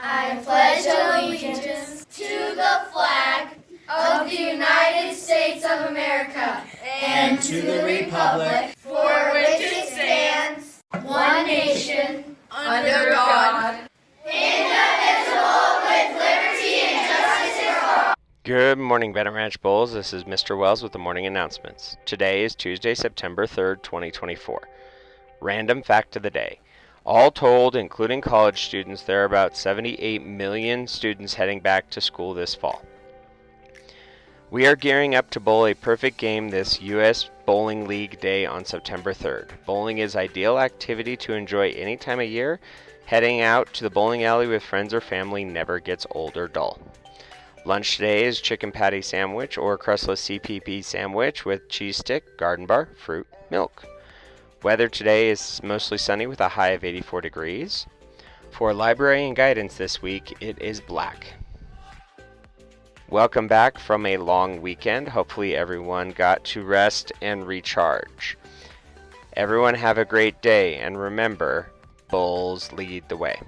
I pledge allegiance to the flag of the United States of America and to the republic for which it stands, one nation, under God, indivisible, with liberty and justice for all. Good morning, Bennet Ranch Bulls. This is Mr. Wells with the morning announcements. Today is Tuesday, September 3rd, 2024. Random fact of the day. All told, including college students, there are about 78 million students heading back to school this fall. We are gearing up to bowl a perfect game this U.S. Bowling League Day on September 3rd. Bowling is ideal activity to enjoy any time of year. Heading out to the bowling alley with friends or family never gets old or dull. Lunch today is chicken patty sandwich or crustless CPP sandwich with cheese stick, garden bar, fruit, milk. Weather today is mostly sunny with a high of 84 degrees. For library and guidance this week, it is black. Welcome back from a long weekend. Hopefully everyone got to rest and recharge. Everyone have a great day, and remember, Bulls lead the way.